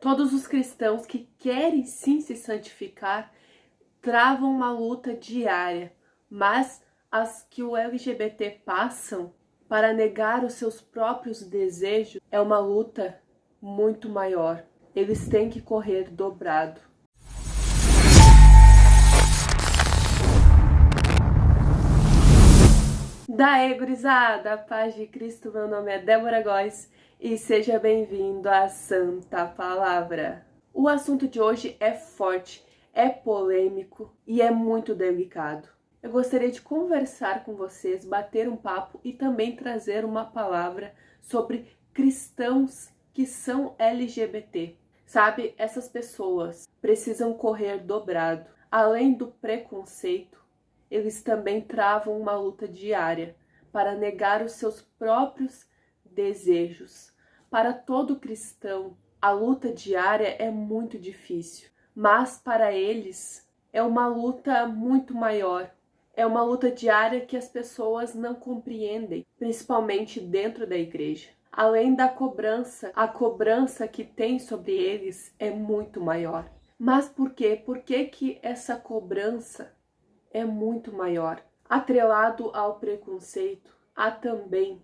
Todos os cristãos que querem sim se santificar travam uma luta diária, mas as que o LGBT passam para negar os seus próprios desejos é uma luta muito maior. Eles têm que correr dobrado. Daí, gurizada, paz de Cristo, meu nome é Débora Góes e seja bem-vindo à Santa Palavra. O assunto de hoje é forte, é polêmico e é muito delicado. Eu gostaria de conversar com vocês, bater um papo e também trazer uma palavra sobre cristãos que são LGBT. Sabe, essas pessoas precisam correr dobrado. Além do preconceito, eles também travam uma luta diária para negar os seus próprios desejos. Para todo cristão, a luta diária é muito difícil, mas para eles é uma luta muito maior. É uma luta diária que as pessoas não compreendem, principalmente dentro da igreja. Além da cobrança, a cobrança que tem sobre eles é muito maior. Mas por quê? Por que essa cobrança é muito maior? Atrelado ao preconceito, há também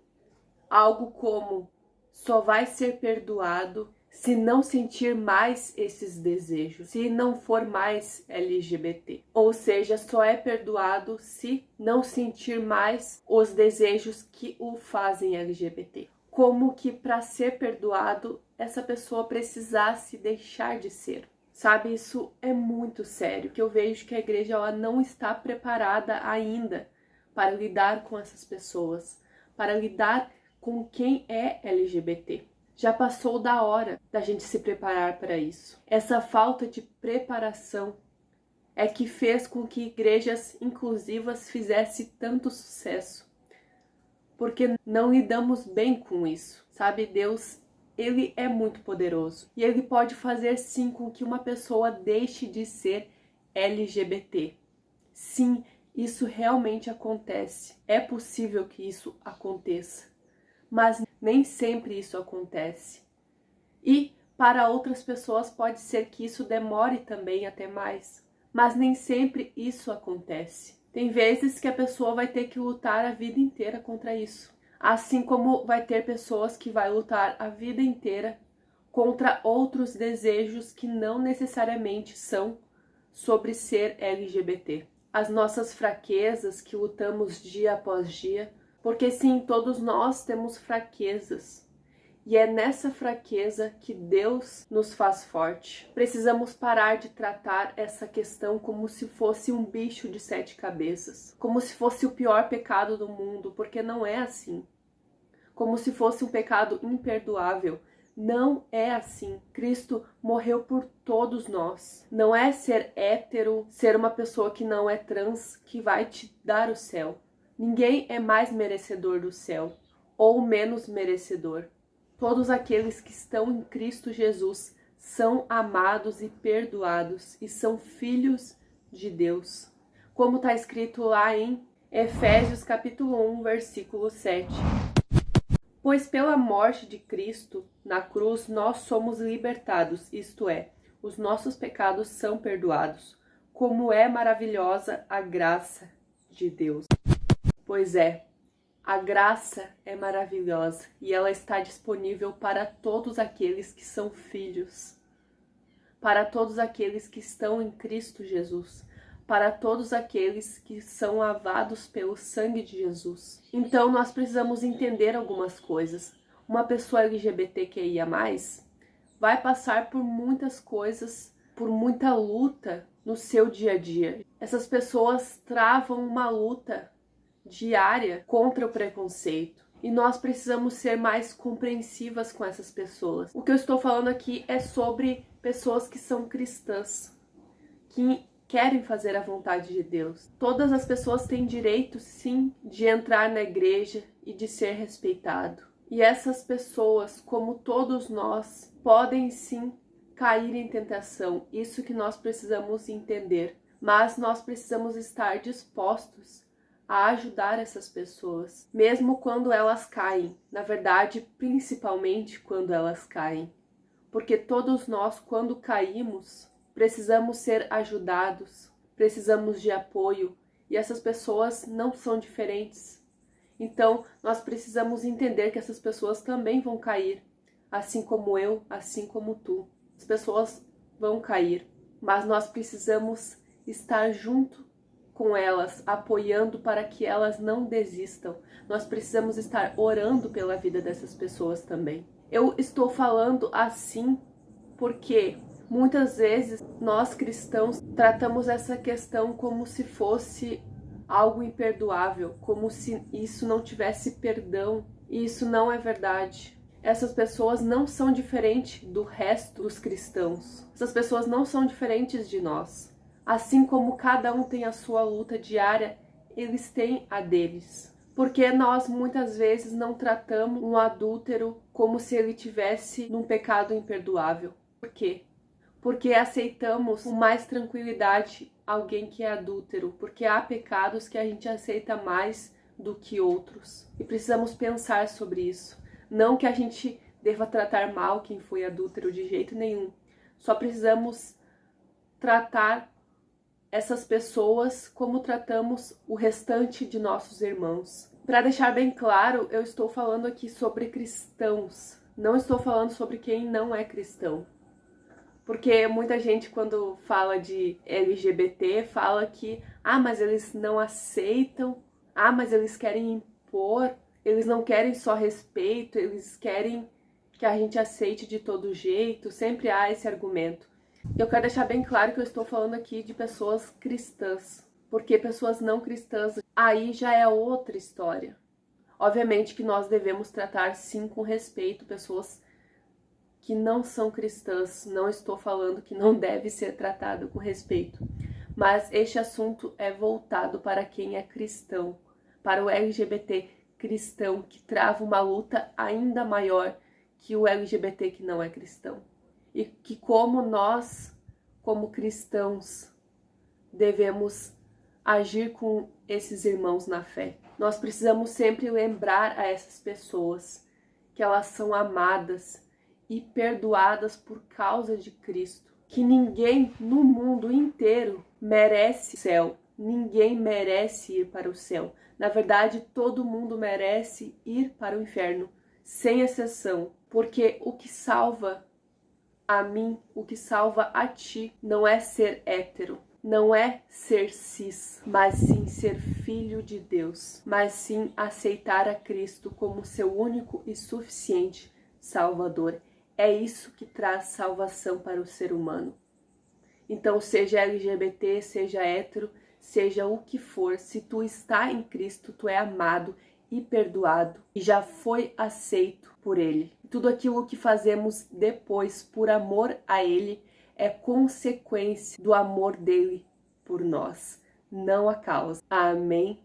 algo como só vai ser perdoado se não sentir mais esses desejos, se não for mais LGBT. Ou seja, só é perdoado se não sentir mais os desejos que o fazem LGBT. Como que para ser perdoado, essa pessoa precisasse deixar de ser. Sabe, isso é muito sério, que eu vejo que a igreja ela não está preparada ainda para lidar com essas pessoas, para lidar com quem é LGBT. Já passou da hora da gente se preparar para isso. Essa falta de preparação é que fez com que igrejas inclusivas fizessem tanto sucesso. Porque não lidamos bem com isso, sabe? Deus, ele é muito poderoso. E ele pode fazer sim com que uma pessoa deixe de ser LGBT. Sim, isso realmente acontece. É possível que isso aconteça. Mas nem sempre isso acontece. E para outras pessoas pode ser que isso demore também até mais. Mas nem sempre isso acontece. Tem vezes que a pessoa vai ter que lutar a vida inteira contra isso. Assim como vai ter pessoas que vai lutar a vida inteira contra outros desejos que não necessariamente são sobre ser LGBT. As nossas fraquezas que lutamos dia após dia, porque sim, todos nós temos fraquezas. E é nessa fraqueza que Deus nos faz forte. Precisamos parar de tratar essa questão como se fosse um bicho de 7 cabeças, como se fosse o pior pecado do mundo, porque não é assim. Como se fosse um pecado imperdoável. Não é assim. Cristo morreu por todos nós. Não é ser hétero, ser uma pessoa que não é trans, que vai te dar o céu. Ninguém é mais merecedor do céu, ou menos merecedor. Todos aqueles que estão em Cristo Jesus são amados e perdoados e são filhos de Deus. Como está escrito lá em Efésios capítulo 1, versículo 7. Pois pela morte de Cristo na cruz nós somos libertados, isto é, os nossos pecados são perdoados. Como é maravilhosa a graça de Deus. Pois é. A graça é maravilhosa e ela está disponível para todos aqueles que são filhos, para todos aqueles que estão em Cristo Jesus, para todos aqueles que são lavados pelo sangue de Jesus. Então nós precisamos entender algumas coisas. Uma pessoa LGBTQIA+, vai passar por muitas coisas, por muita luta no seu dia a dia. Essas pessoas travam uma luta diária contra o preconceito. E nós precisamos ser mais compreensivas com essas pessoas. O que eu estou falando aqui é sobre pessoas que são cristãs, que querem fazer a vontade de Deus. Todas as pessoas têm direito, sim, de entrar na igreja e de ser respeitado. E essas pessoas, como todos nós, podem sim cair em tentação. Isso que nós precisamos entender. Mas nós precisamos estar dispostos a ajudar essas pessoas, mesmo quando elas caem. Na verdade, principalmente quando elas caem. porque todos nós, quando caímos, precisamos ser ajudados, precisamos de apoio, e essas pessoas não são diferentes. Então, nós precisamos entender que essas pessoas também vão cair, assim como eu, assim como tu. As pessoas vão cair, mas nós precisamos estar junto com elas, apoiando para que elas não desistam. Nós precisamos estar orando pela vida dessas pessoas também. Eu estou falando assim porque muitas vezes nós cristãos tratamos essa questão como se fosse algo imperdoável, como se isso não tivesse perdão, e isso não é verdade. Essas pessoas não são diferentes do resto dos cristãos. Essas pessoas não são diferentes de nós. Assim como cada um tem a sua luta diária, eles têm a deles. Porque nós muitas vezes não tratamos um adúltero como se ele tivesse num pecado imperdoável. Por quê? Porque aceitamos com mais tranquilidade alguém que é adúltero, porque há pecados que a gente aceita mais do que outros. E precisamos pensar sobre isso. Não que a gente deva tratar mal quem foi adúltero de jeito nenhum. Só precisamos tratar essas pessoas como tratamos o restante de nossos irmãos. Para deixar bem claro, eu estou falando aqui sobre cristãos. Não estou falando sobre quem não é cristão. Porque muita gente, quando fala de LGBT, fala que mas eles não aceitam, mas eles querem impor, eles não querem só respeito, eles querem que a gente aceite de todo jeito, sempre há esse argumento. Eu quero deixar bem claro que eu estou falando aqui de pessoas cristãs, porque pessoas não cristãs, aí já é outra história. Obviamente que nós devemos tratar sim com respeito pessoas que não são cristãs, não estou falando que não deve ser tratado com respeito, mas este assunto é voltado para quem é cristão, para o LGBT cristão, que trava uma luta ainda maior que o LGBT que não é cristão. E que como nós, como cristãos, devemos agir com esses irmãos na fé. Nós precisamos sempre lembrar a essas pessoas que elas são amadas e perdoadas por causa de Cristo. Que ninguém no mundo inteiro merece o céu. Ninguém merece ir para o céu. Na verdade, todo mundo merece ir para o inferno, sem exceção. Porque o que salva a mim, o que salva a ti, não é ser hétero, não é ser cis, mas sim ser filho de Deus, mas sim aceitar a Cristo como seu único e suficiente Salvador. É isso que traz salvação para o ser humano. Então, seja LGBT, seja hétero, seja o que for, se tu está em Cristo, tu é amado e perdoado e já foi aceito por Ele. Tudo aquilo que fazemos depois por amor a Ele é consequência do amor dele por nós, não a causa. Amém?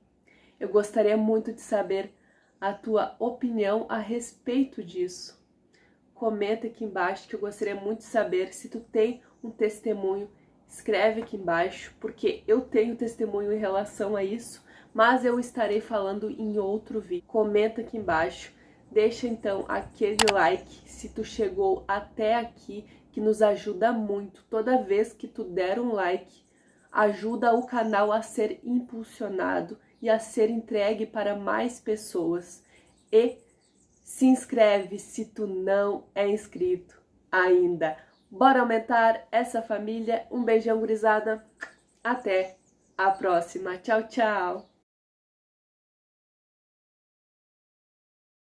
Eu gostaria muito de saber a tua opinião a respeito disso. Comenta aqui embaixo que eu gostaria muito de saber. Se tu tem um testemunho, escreve aqui embaixo, porque eu tenho testemunho em relação a isso, mas eu estarei falando em outro vídeo. Comenta aqui embaixo, deixa então aquele like se tu chegou até aqui, que nos ajuda muito. Toda vez que tu der um like, ajuda o canal a ser impulsionado e a ser entregue para mais pessoas. E se inscreve se tu não é inscrito ainda. Bora aumentar essa família. Um beijão, gurizada. Até a próxima. Tchau, tchau.